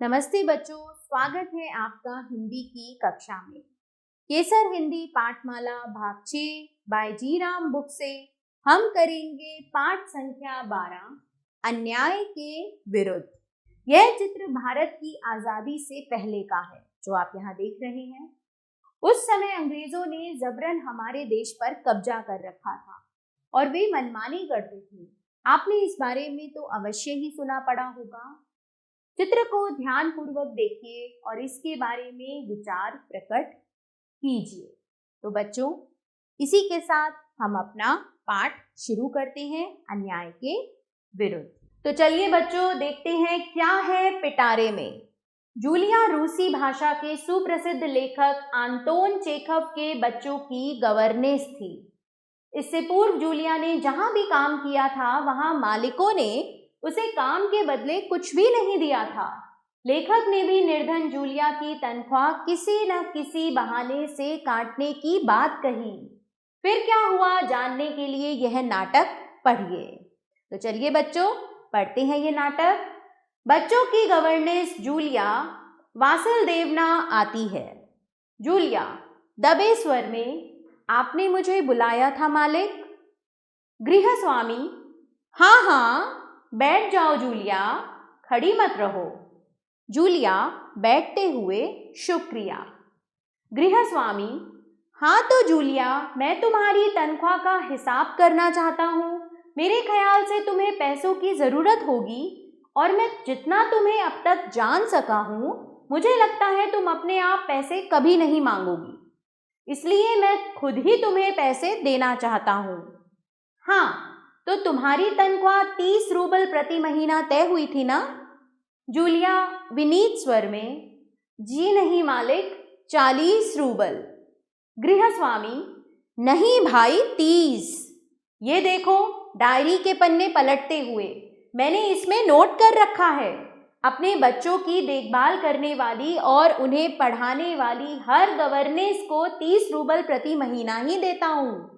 नमस्ते बच्चों, स्वागत है आपका हिंदी की कक्षा में। केसर हिंदी पाठमाला भाग 6 बाय जी राम बुक से हम करेंगे पाठ संख्या 12 अन्याय के विरुद्ध। यह चित्र भारत की आजादी से पहले का है जो आप यहाँ देख रहे हैं। उस समय अंग्रेजों ने जबरन हमारे देश पर कब्जा कर रखा था और वे मनमानी करते थे। आपने इस बारे में तो अवश्य ही सुना पड़ा होगा। चित्र को ध्यान पूर्वक देखिए और इसके बारे में विचार प्रकट कीजिए। तो बच्चों, इसी के साथ हम अपना पाठ शुरू करते हैं अन्याय के विरुद्ध। तो चलिए बच्चों, देखते हैं क्या है पिटारे में। जूलिया रूसी भाषा के सुप्रसिद्ध लेखक आंतोन चेखव के बच्चों की गवर्नेस थी। इससे पूर्व जूलिया ने जहां भी काम किया था वहां मालिकों ने उसे काम के बदले कुछ भी नहीं दिया था। लेखक ने भी निर्धन जूलिया की तनख्वाह किसी न किसी बहाने से काटने की बात कही। फिर क्या हुआ जानने के लिए यह नाटक पढ़िए। तो चलिए बच्चों, पढ़ते हैं ये नाटक। बच्चों की गवर्नेस जूलिया वासुदेवना आती है। जूलिया दबे स्वर में, आपने मुझे बुलाया था मालिक। गृहस्वामी, हाँ हाँ, बैठ जाओ जूलिया, खड़ी मत रहो। जूलिया बैठते हुए, शुक्रिया। गृहस्वामी, हाँ तो जूलिया, मैं तुम्हारी तनख्वाह का हिसाब करना चाहता हूँ। मेरे ख्याल से तुम्हें पैसों की ज़रूरत होगी और मैं जितना तुम्हें अब तक जान सका हूँ, मुझे लगता है तुम अपने आप पैसे कभी नहीं मांगोगी, इसलिए मैं खुद ही तुम्हें पैसे देना चाहता हूँ। हाँ, तो तुम्हारी तनख्वाह 30 रूबल प्रति महीना तय हुई थी ना? जूलिया विनीत स्वर में, जी नहीं मालिक, 40 रूबल। गृहस्वामी, नहीं भाई, 30। ये देखो, डायरी के पन्ने पलटते हुए मैंने इसमें नोट कर रखा है। अपने बच्चों की देखभाल करने वाली और उन्हें पढ़ाने वाली हर गवर्नेस को 30 रूबल प्रति महीना ही देता हूँ।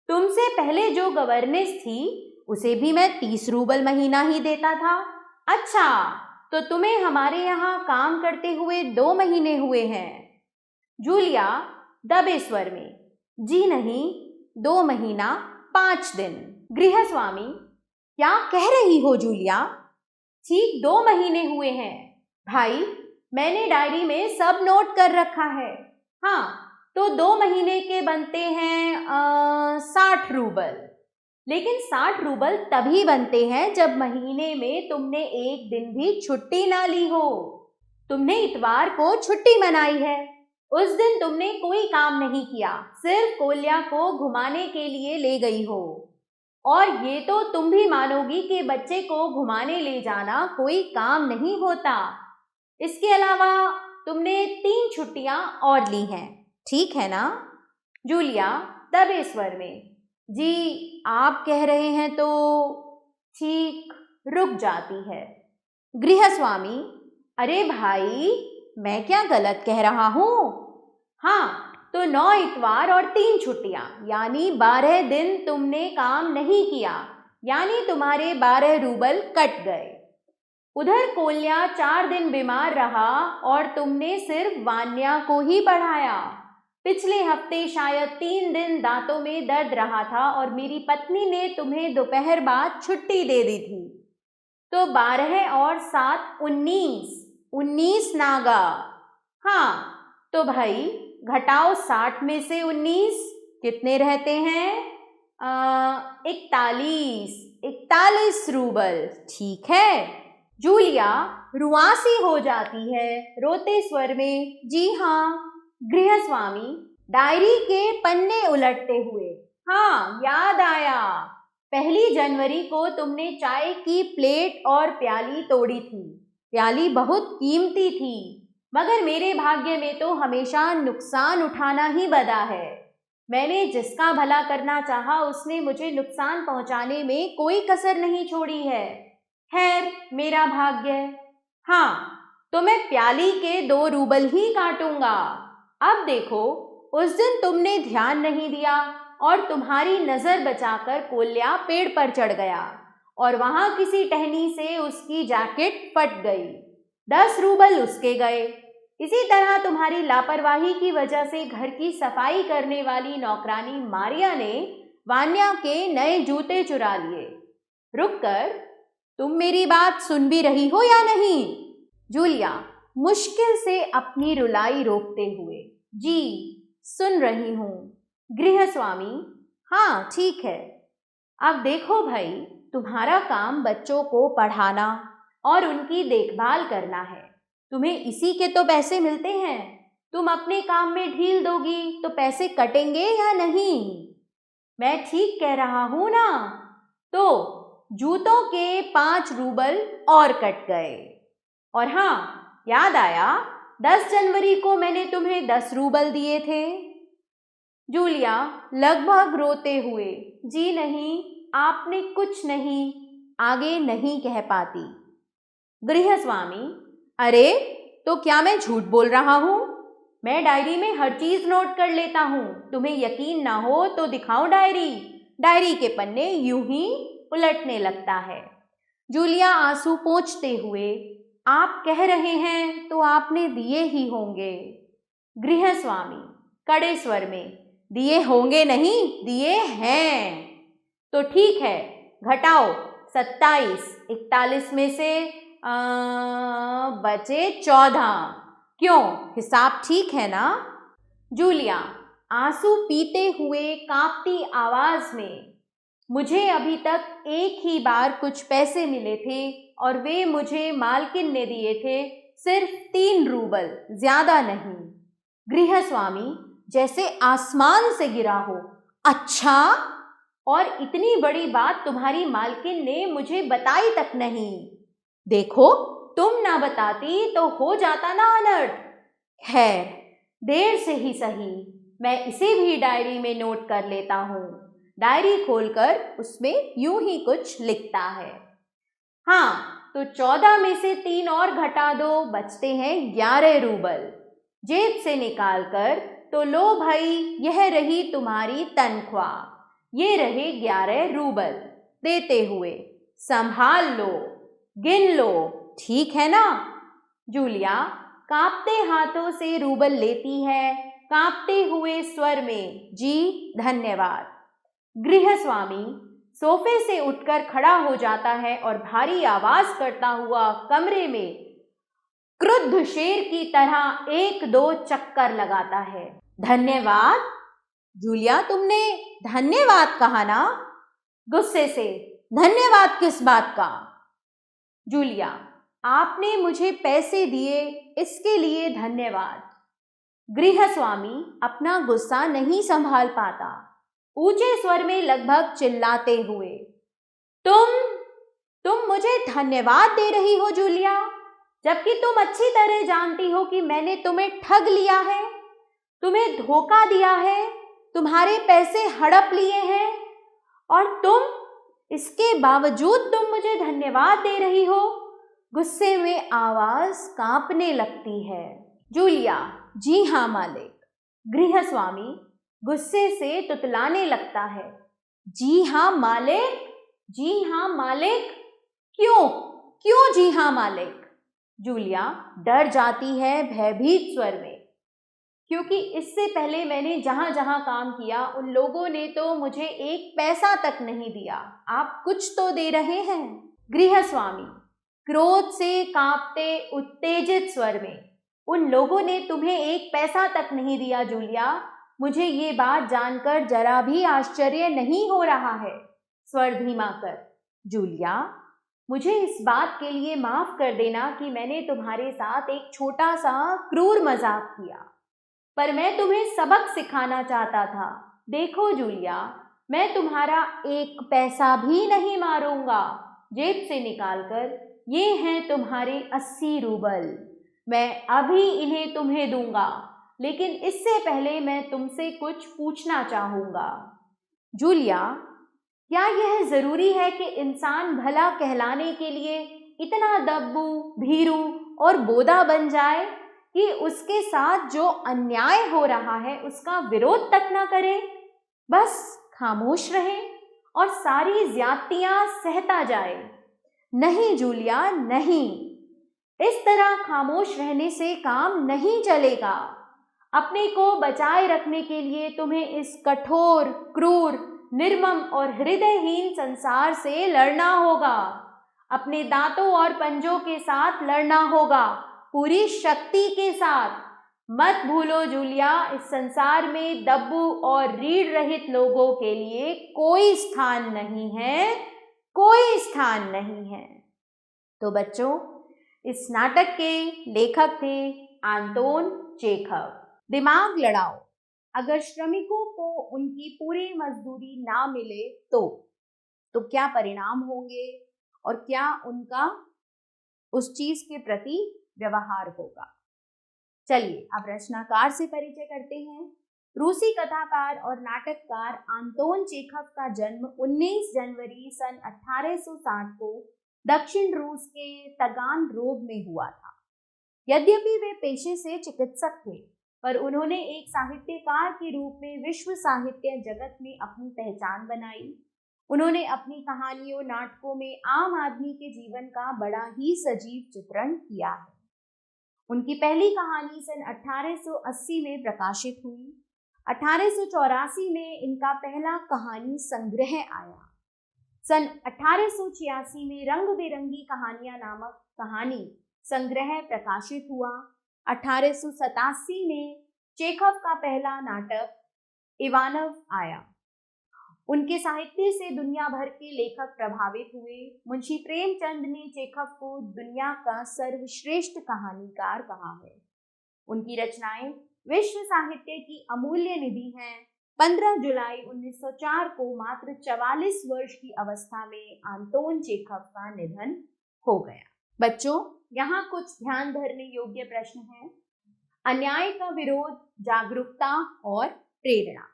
तुमसे पहले जो गवर्नेस थी उसे भी मैं 30 रूबल महीना ही देता था। अच्छा, तो तुम्हें हमारे यहाँ काम करते हुए 2 महीने हुए हैं। जूलिया दबे स्वर में, जी नहीं, 2 महीना 5 दिन। गृहस्वामी, क्या कह रही हो जूलिया? ठीक 2 महीने हुए हैं भाई, मैंने डायरी में सब नोट कर रखा है। हाँ, तो 2 महीने के बनते हैं 60 रूबल। लेकिन 60 रूबल तभी बनते हैं जब महीने में तुमने एक दिन भी छुट्टी ना ली हो। तुमने इतवार को छुट्टी मनाई है। उस दिन तुमने कोई काम नहीं किया, सिर्फ कोल्या को घुमाने के लिए ले गई हो। और ये तो तुम भी मानोगी कि बच्चे को घुमाने ले जाना कोई काम नहीं होता। इसके अलावा तुमने 3 छुट्टियां और ली हैं, ठीक है ना? जूलिया दबे स्वर में, जी आप कह रहे हैं तो ठीक, रुक जाती है। गृहस्वामी, अरे भाई, मैं क्या गलत कह रहा हूँ? हाँ, तो 9 इतवार और 3 छुट्टियां, यानी 12 दिन तुमने काम नहीं किया, यानी तुम्हारे 12 रूबल कट गए। उधर कोल्या 4 दिन बीमार रहा और तुमने सिर्फ वान्या को ही पढ़ाया। पिछले हफ्ते शायद 3 दिन दांतों में दर्द रहा था और मेरी पत्नी ने तुम्हें दोपहर बाद छुट्टी दे दी थी। तो 12 और 7 19 नागा। हाँ, तो भाई घटाओ 60 में से 19, कितने रहते हैं? 41 रूबल, ठीक है। जूलिया रुआसी हो जाती है, रोते स्वर में, जी हाँ। गृहस्वामी डायरी के पन्ने उलटते हुए, हाँ याद आया, 1 जनवरी को तुमने चाय की प्लेट और प्याली तोड़ी थी। प्याली बहुत कीमती थी, मगर मेरे भाग्य में तो हमेशा नुकसान उठाना ही बदा है। मैंने जिसका भला करना चाहा उसने मुझे नुकसान पहुंचाने में कोई कसर नहीं छोड़ी है। खैर, मेरा भाग्य। हाँ, तो मैं प्याली के 2 रूबल ही काटूंगा। अब देखो, उस दिन तुमने ध्यान नहीं दिया और तुम्हारी नजर बचाकर कोल्या पेड़ पर चढ़ गया और वहां किसी टहनी से उसकी जैकेट फट गई। 10 रूबल उसके गए। इसी तरह तुम्हारी लापरवाही की वजह से घर की सफाई करने वाली नौकरानी मारिया ने वान्या के नए जूते चुरा लिए। रुककर, तुम मेरी बात सुन भी रही हो या नहीं? जूलिया मुश्किल से अपनी रुलाई रोकते हुए, जी सुन रही हूँ। गृहस्वामी, हाँ ठीक है। अब देखो भाई, तुम्हारा काम बच्चों को पढ़ाना और उनकी देखभाल करना है। तुम्हें इसी के तो पैसे मिलते हैं। तुम अपने काम में ढील दोगी तो पैसे कटेंगे या नहीं? मैं ठीक कह रहा हूं ना? तो जूतों के 5 रूबल और कट गए। और हाँ, याद आया, 10 जनवरी को मैंने तुम्हें 10 रूबल दिए थे। जूलिया लगभग रोते हुए, जी नहीं, आपने कुछ नहीं, आगे नहीं कह पाती। गृहस्वामी, अरे तो क्या मैं झूठ बोल रहा हूँ? मैं डायरी में हर चीज नोट कर लेता हूँ। तुम्हें यकीन ना हो तो दिखाऊं डायरी। डायरी के पन्ने यूं ही उलटने लगता है। जूलिया आंसू पोंछते हुए, आप कह रहे हैं तो आपने दिए ही होंगे। गृहस्वामी कड़े स्वर में, दिए होंगे नहीं, दिए हैं। तो ठीक है, घटाओ। 27, 41 में से बचे 14। क्यों, हिसाब ठीक है ना? जूलिया आंसू पीते हुए कांपती आवाज में, मुझे अभी तक एक ही बार कुछ पैसे मिले थे और वे मुझे मालकिन ने दिए थे, सिर्फ 3 रूबल, ज्यादा नहीं। गृहस्वामी जैसे आसमान से गिरा हो, अच्छा? और इतनी बड़ी बात तुम्हारी मालकिन ने मुझे बताई तक नहीं। देखो, तुम ना बताती तो हो जाता ना अनर्थ। खैर, देर से ही सही, मैं इसे भी डायरी में नोट कर लेता हूँ। डायरी खोलकर उसमें यूं ही कुछ लिखता है। हाँ, तो 14 में से 3 और घटा दो, बचते हैं 11 रूबल। जेब से निकालकर, तो लो भाई, यह रही तुम्हारी तनख्वाह, ये रहे 11 रूबल। देते हुए, संभाल लो, गिन लो, ठीक है ना? जूलिया कांपते हाथों से रूबल लेती है, कांपते हुए स्वर में, जी धन्यवाद। गृहस्वामी सोफे से उठकर खड़ा हो जाता है और भारी आवाज करता हुआ कमरे में क्रुद्ध शेर की तरह 1-2 चक्कर लगाता है। धन्यवाद? जूलिया, तुमने धन्यवाद कहा ना? गुस्से से, धन्यवाद किस बात का? जूलिया, आपने मुझे पैसे दिए, इसके लिए धन्यवाद। गृहस्वामी अपना गुस्सा नहीं संभाल पाता, ऊंचे स्वर में लगभग चिल्लाते हुए, तुम मुझे धन्यवाद दे रही हो जूलिया, जबकि तुम अच्छी तरह जानती हो कि मैंने तुम्हें ठग लिया है, तुम्हें धोखा दिया है, तुम्हारे पैसे हड़प लिए हैं, और इसके बावजूद तुम मुझे धन्यवाद दे रही हो। गुस्से में आवाज कांपने लगती है। जूलिया, जी हाँ मालिक। गृहस्वामी गुस्से से तुतलाने लगता है, जी हाँ मालिक, जी हाँ मालिक। क्यों जी हाँ मालिक? जूलिया डर जाती है भयभीत स्वर में, क्योंकि इससे पहले मैंने जहां जहां काम किया उन लोगों ने तो मुझे 1 पैसा तक नहीं दिया। आप कुछ तो दे रहे हैं। गृहस्वामी क्रोध से कांपते उत्तेजित स्वर में, उन लोगों ने तुम्हें 1 पैसा तक नहीं दिया जूलिया। मुझे ये बात जानकर जरा भी आश्चर्य नहीं हो रहा है। स्वर धीमा कर, जूलिया, मुझे इस बात के लिए माफ कर देना कि मैंने तुम्हारे साथ एक छोटा सा क्रूर मजाक किया, पर मैं तुम्हें सबक सिखाना चाहता था। देखो जूलिया, मैं तुम्हारा 1 पैसा भी नहीं मारूंगा। जेब से निकालकर, ये हैं तुम्हारे 80 रूबल। मैं अभी इन्हें तुम्हें दूंगा, लेकिन इससे पहले मैं तुमसे कुछ पूछना चाहूंगा। जूलिया, क्या यह जरूरी है कि इंसान भला कहलाने के लिए इतना दब्बू, भीरू और बोदा बन जाए कि उसके साथ जो अन्याय हो रहा है उसका विरोध तक ना करे, बस खामोश रहे और सारी ज्यादतियां सहता जाए? नहीं जूलिया, नहीं। इस तरह खामोश रहने से काम नहीं चलेगा। अपने को बचाए रखने के लिए तुम्हें इस कठोर, क्रूर, निर्मम और हृदयहीन संसार से लड़ना होगा। अपने दांतों और पंजों के साथ लड़ना होगा, पूरी शक्ति के साथ। मत भूलो जूलिया, इस संसार में दब्बू और रीढ़ रहित लोगों के लिए कोई स्थान नहीं है, कोई स्थान नहीं है। तो बच्चों, इस नाटक के लेखक थे आंतोन चेखव। दिमाग लड़ाओ। अगर श्रमिकों को उनकी पूरी मजदूरी ना मिले तो क्या परिणाम होंगे और क्या उनका उस चीज के प्रति व्यवहार होगा। चलिए अब रचनाकार से परिचय करते हैं। रूसी कथाकार और नाटककार आंतोन चेखव का जन्म 19 जनवरी सन 1860 को दक्षिण रूस के तगानरोग में हुआ था। यद्यपि वे पेशे से चिकित्सक थे, पर उन्होंने एक साहित्यकार के रूप में विश्व साहित्य जगत में अपनी पहचान बनाई। उन्होंने अपनी कहानियों, नाटकों में आम आदमी के जीवन का बड़ा ही सजीव चित्रण किया है। उनकी पहली कहानी सन 1880 में प्रकाशित हुई। 1884 में इनका पहला कहानी संग्रह आया। सन 1886 में रंग बिरंगी कहानियां नामक कहानी संग्रह प्रकाशित हुआ। 1887 में चेखव का पहला नाटक इवानव आया। उनके साहित्य से दुनिया भर के लेखक प्रभावित हुए। मुंशी प्रेमचंद ने चेखव को दुनिया का सर्वश्रेष्ठ कहानीकार कहा है। उनकी रचनाएं विश्व साहित्य की अमूल्य निधि हैं। 15 जुलाई 1904 को मात्र 44 वर्ष की अवस्था में आंतोन चेखव का निधन हो गया। बच्चों, यहाँ कुछ ध्यान धरने योग्य प्रश्न हैं। अन्याय का विरोध, जागरूकता और प्रेरणा।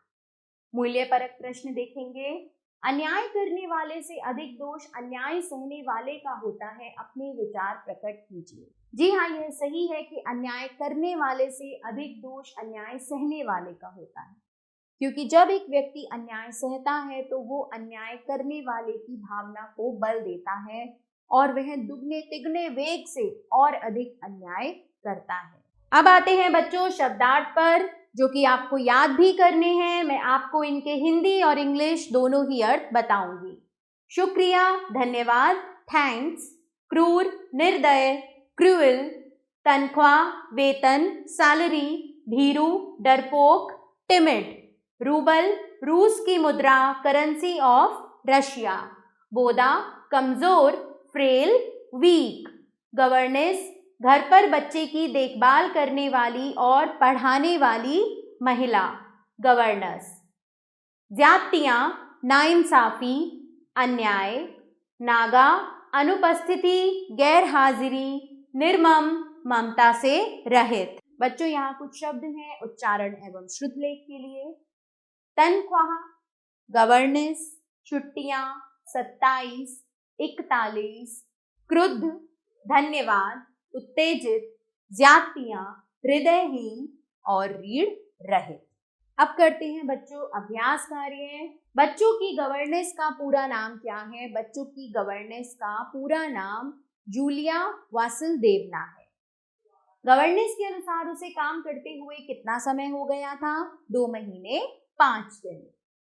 मूल्यपरक प्रश्न देखेंगे। अन्याय करने वाले से अधिक दोष अन्याय सहने वाले का होता है, अपने विचार प्रकट कीजिए। जी हाँ, यह सही है कि अन्याय करने वाले से अधिक दोष अन्याय सहने वाले का होता है, क्योंकि जब एक व्यक्ति अन्याय सहता है तो वो अन्याय करने वाले की भावना को बल देता है और वह दुगने तिगने वेग से और अधिक अन्याय करता है। अब आते हैं बच्चों शब्दार्थ पर, जो कि आपको याद भी करने हैं। मैं आपको इनके हिंदी और इंग्लिश दोनों ही अर्थ बताऊंगी। शुक्रिया, धन्यवाद, थैंक्स। क्रूर, निर्दय, क्रूअल। तनख्वाह, वेतन, सैलरी। भीरू, डरपोक, टिमिड। रूबल, रूस की मुद्रा, करेंसी ऑफ रशिया। बोदा, कमजोर, फ्रेल, वीक। गवर्नेस, घर पर बच्चे की देखभाल करने वाली और पढ़ाने वाली महिला, गवर्नेंस। ज्यादतियां, नाइंसाफी, अन्याय। नागा, अनुपस्थिति, गैर हाजिरी, निर्मम, ममता से रहित। बच्चों, यहाँ कुछ शब्द हैं उच्चारण एवं श्रुतलेख के लिए। तनख्वाह, गवर्नेंस, छुट्टियां, 27, 41, क्रुद्ध, धन्यवाद, उत्तेजित, ज्यादतियां, हृदयहीन और रीढ़ रहित। अब करते हैं बच्चों अभ्यास कार्य। बच्चों की गवर्नेंस का पूरा नाम क्या है? बच्चों की गवर्नेंस का पूरा नाम जूलिया वासुदेवना है। गवर्नेंस के अनुसार उसे काम करते हुए कितना समय हो गया था? 2 महीने 5 दिन।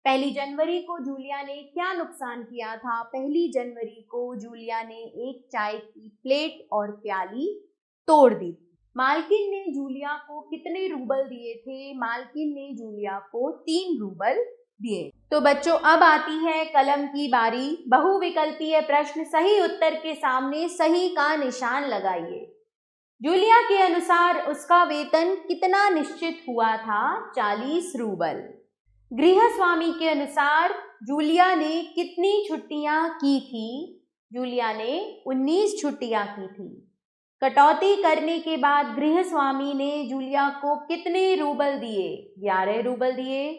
1 जनवरी को जूलिया ने क्या नुकसान किया था? 1 जनवरी को जूलिया ने एक चाय की प्लेट और प्याली तोड़ दी। मालकिन ने जूलिया को कितने रूबल दिए थे? मालकिन ने जूलिया को 3 रूबल दिए। तो बच्चों, अब आती है कलम की बारी। बहुविकल्पीय प्रश्न, सही उत्तर के सामने सही का निशान लगाइए। जूलिया के अनुसार उसका वेतन कितना निश्चित हुआ था? 40 रूबल। गृहस्वामी के अनुसार जूलिया ने कितनी छुट्टियां की थी? जूलिया ने 19 छुट्टियां की थी। कटौती करने के बाद गृहस्वामी ने जूलिया को कितने रूबल दिए? 11 रूबल दिए।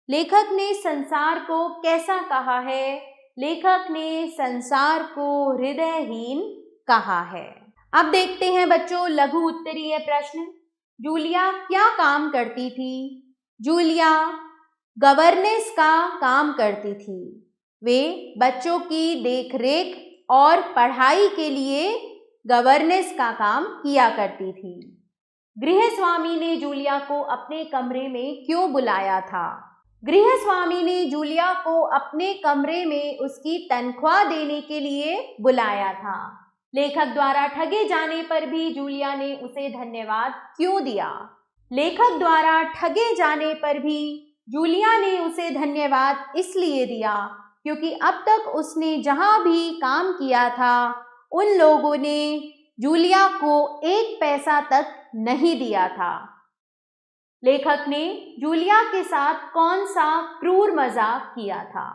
लेखक ने संसार को कैसा कहा है? लेखक ने संसार को हृदयहीन कहा है। अब देखते हैं बच्चों लघु उत्तरीय प्रश्न। जूलिया क्या काम करती थी? जूलिया गवर्नेंस का काम करती थी। वे बच्चों की देखरेख और पढ़ाई के लिए गवर्नेस का काम किया करती थी। गृहस्वामी ने जूलिया को अपने कमरे में क्यों बुलाया था? गृहस्वामी ने जूलिया को अपने कमरे में उसकी तनख्वाह देने के लिए बुलाया था। लेखक द्वारा ठगे जाने पर भी जूलिया ने उसे धन्यवाद क्यों दिया? लेखक द्वारा ठगे जाने पर भी जूलिया ने उसे धन्यवाद इसलिए दिया क्योंकि अब तक उसने जहां भी काम किया था उन लोगों ने जूलिया को 1 पैसा तक नहीं दिया था। लेखक ने जूलिया के साथ कौन सा क्रूर मजाक किया था?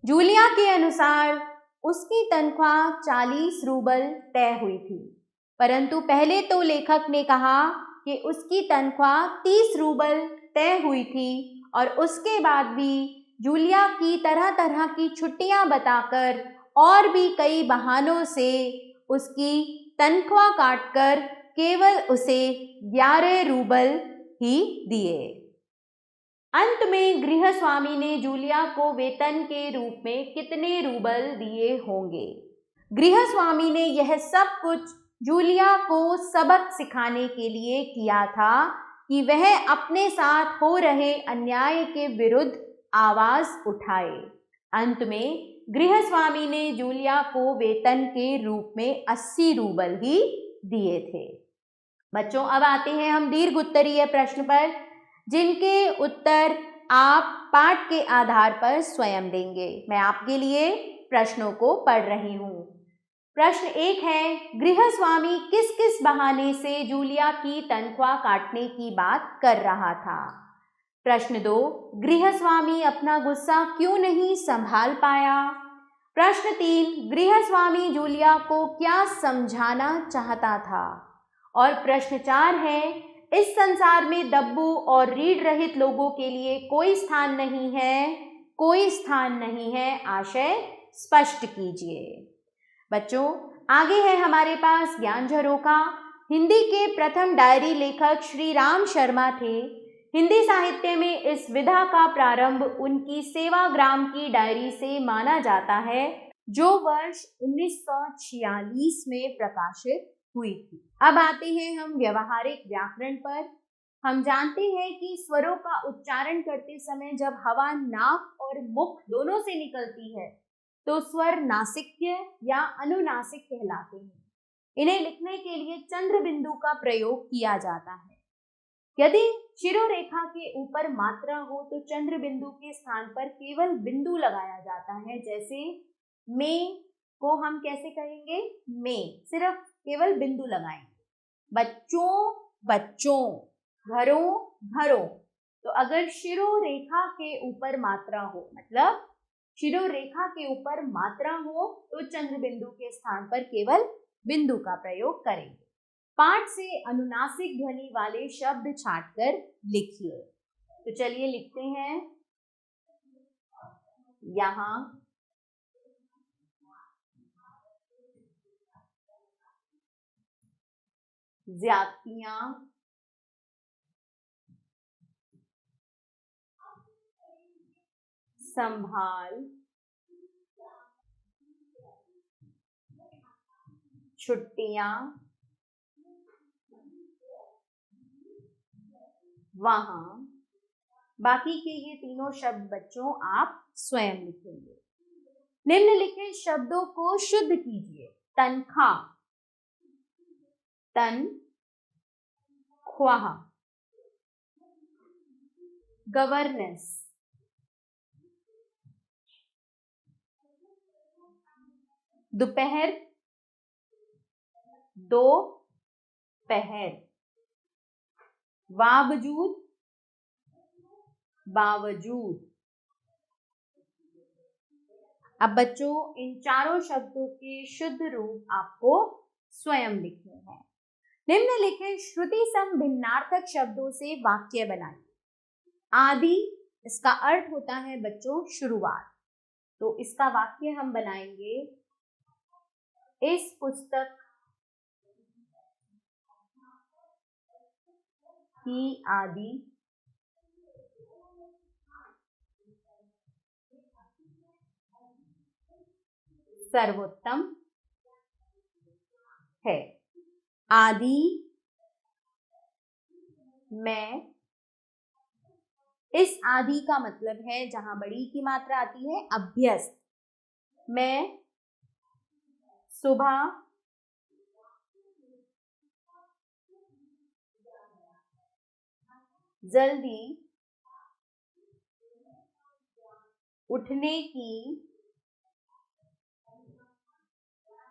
जूलिया के अनुसार उसकी तनख्वाह 40 रूबल तय हुई थी, परंतु पहले तो लेखक ने कहा कि उसकी तनख्वाह 30 रूबल तय हुई थी और उसके बाद भी जूलिया की तरह तरह की छुट्टियां बताकर और भी कई बहानों से उसकी तनख्वाह काटकर केवल उसे 11 रूबल ही दिए। अंत में गृहस्वामी ने जूलिया को वेतन के रूप में कितने रूबल दिए होंगे? गृहस्वामी ने यह सब कुछ जूलिया को सबक सिखाने के लिए किया था कि वह अपने साथ हो रहे अन्याय के विरुद्ध आवाज उठाए। अंत में गृहस्वामी ने जूलिया को वेतन के रूप में 80 रूबल ही दिए थे। बच्चों, अब आते हैं हम दीर्घ उत्तरीय प्रश्न पर, जिनके उत्तर आप पाठ के आधार पर स्वयं देंगे। मैं आपके लिए प्रश्नों को पढ़ रही हूँ। प्रश्न 1 है, गृहस्वामी किस किस बहाने से जूलिया की तनख्वाह काटने की बात कर रहा था? प्रश्न 2, गृहस्वामी अपना गुस्सा क्यों नहीं संभाल पाया? प्रश्न 3, गृहस्वामी जूलिया को क्या समझाना चाहता था? और प्रश्न 4 है, इस संसार में दब्बू और रीढ़ रहित लोगों के लिए कोई स्थान नहीं है, कोई स्थान नहीं है, आशय स्पष्ट कीजिए। बच्चों, आगे है हमारे पास ज्ञान झरोखा। हिंदी के प्रथम डायरी लेखक श्री राम शर्मा थे। हिंदी साहित्य में इस विधा का प्रारंभ उनकी सेवाग्राम की डायरी से माना जाता है, जो वर्ष 1946 में प्रकाशित हुई थी। अब आते हैं हम व्यवहारिक व्याकरण पर। हम जानते हैं कि स्वरों का उच्चारण करते समय जब हवा नाक और मुख दोनों से निकलती है तो स्वर नासिक्य या अनुनासिक कहलाते हैं। इन्हें लिखने के लिए चंद्र बिंदु का प्रयोग किया जाता है। यदि शिरोरेखा के ऊपर मात्रा हो तो चंद्र बिंदु के स्थान पर केवल बिंदु लगाया जाता है। जैसे में को हम कैसे कहेंगे? में, सिर्फ केवल बिंदु लगाएंगे। बच्चों, बच्चों, घरों, घरों। तो अगर शिरोरेखा के ऊपर मात्रा हो, मतलब शिरोरेखा के ऊपर मात्रा हो, तो चंद्र बिंदु के स्थान पर केवल बिंदु का प्रयोग करेंगे। पाठ से अनुनासिक ध्वनि वाले शब्द छांटकर लिखिए। तो चलिए लिखते हैं। यहाँ, ज्यादतियां, संभाल, छुट्टियां, वहां। बाकी के ये तीनों शब्द बच्चों आप स्वयं लिखेंगे। निम्नलिखित शब्दों को शुद्ध कीजिए। तनख्वाह, तन ख्वाह। गवर्नेंस, दोपहर, दो पहर। बावजूद, बावजूद। अब बच्चों, इन चारों शब्दों के शुद्ध रूप आपको स्वयं लिखने हैं। निम्नलिखित श्रुति सम भिन्नार्थक शब्दों से वाक्य बनाइए। आदि, इसका अर्थ होता है बच्चों शुरुआत। तो इसका वाक्य हम बनाएंगे, इस पुस्तक की आदि सर्वोत्तम है। आदि मैं, इस आदि का मतलब है जहां बड़ी की मात्रा आती है अभ्यस्त। मैं सुबह जल्दी उठने की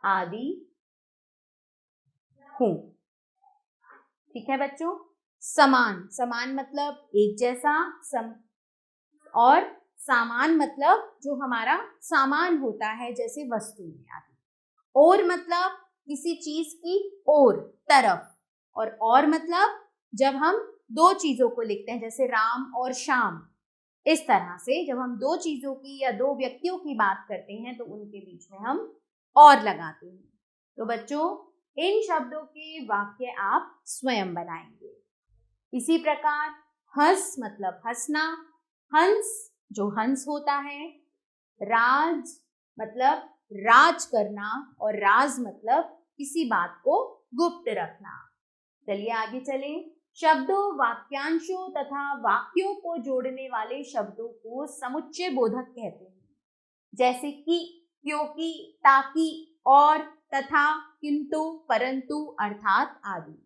आदि हूं। ठीक है बच्चों। समान, समान मतलब एक जैसा, और सामान मतलब जो हमारा सामान होता है जैसे वस्तु में आदि। और मतलब किसी चीज की ओर, तरफ। और मतलब जब हम दो चीजों को लिखते हैं जैसे राम और श्याम, इस तरह से जब हम दो चीजों की या दो व्यक्तियों की बात करते हैं तो उनके बीच में हम और लगाते हैं। तो बच्चों इन शब्दों के वाक्य आप स्वयं बनाएंगे। इसी प्रकार हंस मतलब हंसना, हंस जो हंस होता है। राज मतलब राज करना, और राज मतलब किसी बात को गुप्त रखना। चलिए आगे चलें। शब्दों, वाक्यांशों तथा वाक्यों को जोड़ने वाले शब्दों को समुच्चय बोधक कहते हैं, जैसे कि, क्योंकि, ताकि, और, तथा, किंतु, परंतु, अर्थात आदि।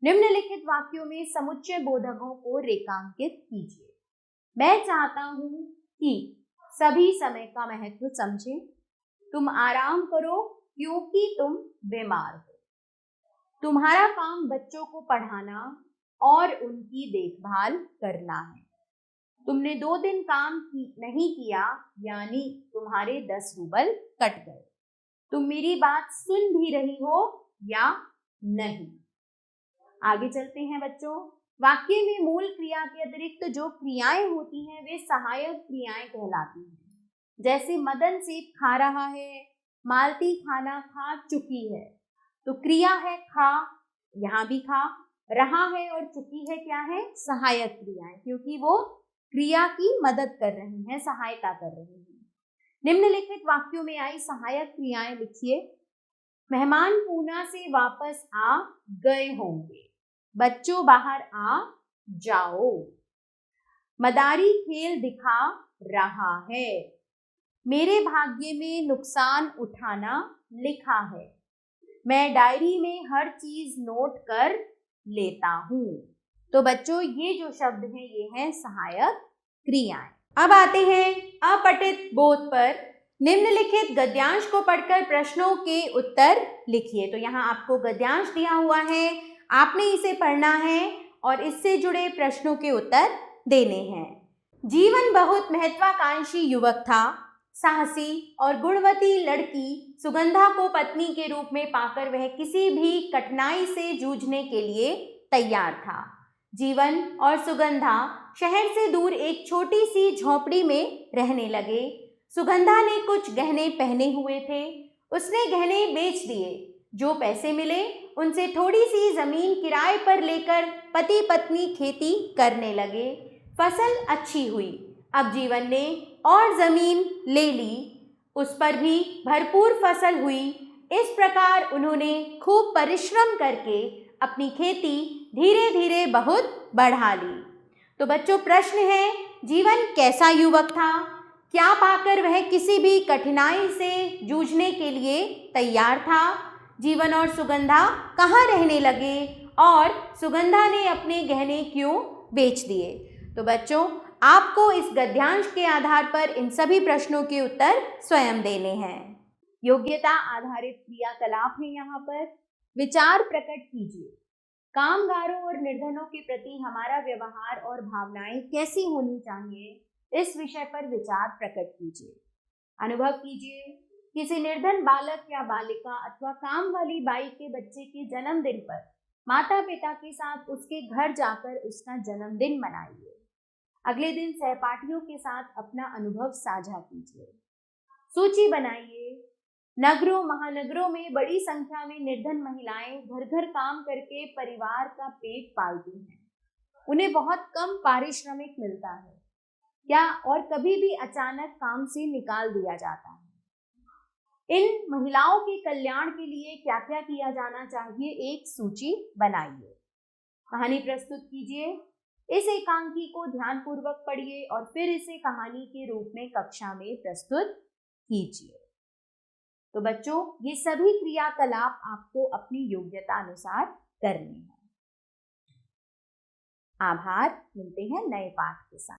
निम्नलिखित वाक्यों में समुच्चय बोधकों को रेखांकित कीजिए। मैं चाहता हूं कि सभी समय का महत्व समझें। तुम आराम करो क्योंकि तुम बीमार हो। तुम्हारा काम बच्चों को पढ़ाना और उनकी देखभाल करना है। तुमने 2 दिन काम नहीं किया यानी तुम्हारे 10 रूबल कट गए। तुम मेरी बात सुन भी रही हो या नहीं। आगे चलते हैं बच्चों। वाक्य में मूल क्रिया के अतिरिक्त जो क्रियाएं होती हैं वे सहायक क्रियाएं कहलाती हैं। जैसे मदन सेब खा रहा है, मालती खाना खा चुकी है। तो क्रिया है खा, यहाँ भी खा रहा है, और चुकी है क्या है, सहायक क्रियाएं, क्योंकि वो क्रिया की मदद कर रही हैं, सहायता कर रही हैं। निम्नलिखित वाक्यों में आई सहायक क्रियाएं लिखिए। मेहमान पूना से वापस आ गए होंगे। बच्चों बाहर आ जाओ। मदारी खेल दिखा रहा है। मेरे भाग्य में नुकसान उठाना लिखा है। मैं डायरी में हर चीज नोट कर लेता हूँ। तो बच्चों ये जो शब्द हैं ये हैं सहायक क्रियाएं। अब आते हैं अपठित बोध पर। निम्नलिखित गद्यांश को पढ़कर प्रश्नों के उत्तर लिखिए। तो यहाँ आपको गद्यांश दिया हुआ है, आपने इसे पढ़ना है और इससे जुड़े प्रश्नों के उत्तर देने हैं। जीवन बहुत महत्वाकांक्षी युवक था। साहसी और गुणवती लड़की सुगंधा को पत्नी के रूप में पाकर वह किसी भी कठिनाई से जूझने के लिए तैयार था। जीवन और सुगंधा शहर से दूर एक छोटी सी झोपड़ी में रहने लगे। सुगंधा ने कुछ गहने पहने हुए थे, उसने गहने बेच दिए। जो पैसे मिले उनसे थोड़ी सी जमीन किराए पर लेकर पति पत्नी खेती करने लगे। फसल अच्छी हुई। अब जीवन ने और जमीन ले ली, उस पर भी भरपूर फसल हुई। इस प्रकार उन्होंने खूब परिश्रम करके अपनी खेती धीरे धीरे बहुत बढ़ा ली। तो बच्चों प्रश्न है, जीवन कैसा युवक था? क्या पाकर वह किसी भी कठिनाई से जूझने के लिए तैयार था? जीवन और सुगंधा कहाँ रहने लगे? और सुगंधा ने अपने गहने क्यों बेच दिए? तो बच्चों आपको इस गद्यांश के आधार पर इन सभी प्रश्नों के उत्तर स्वयं देने हैं। योग्यता आधारित क्रियाकलाप है यहाँ पर। विचार प्रकट कीजिए। कामगारों और निर्धनों के प्रति हमारा व्यवहार और भावनाएं कैसी होनी चाहिए, इस विषय पर विचार प्रकट कीजिए। अनुभव कीजिए, किसी निर्धन बालक या बालिका अथवा काम वाली बाई के बच्चे के जन्मदिन पर माता पिता के साथ उसके घर जाकर उसका जन्मदिन मनाइए। अगले दिन सहपाठियों के साथ अपना अनुभव साझा कीजिए। सूची बनाइए। नगरों महानगरों में बड़ी संख्या में निर्धन महिलाएं घर घर काम करके परिवार का पेट पालती हैं। उन्हें बहुत कम पारिश्रमिक मिलता है क्या और कभी भी अचानक काम से निकाल दिया जाता है। इन महिलाओं के कल्याण के लिए क्या क्या किया जाना चाहिए, एक सूची बनाइए। कहानी प्रस्तुत कीजिए। इस एकांकी को ध्यानपूर्वक पढ़िए और फिर इसे कहानी के रूप में कक्षा में प्रस्तुत कीजिए। तो बच्चों, ये सभी क्रियाकलाप आपको अपनी योग्यता अनुसार करने हैं। आभार। मिलते हैं नए पाठ के साथ।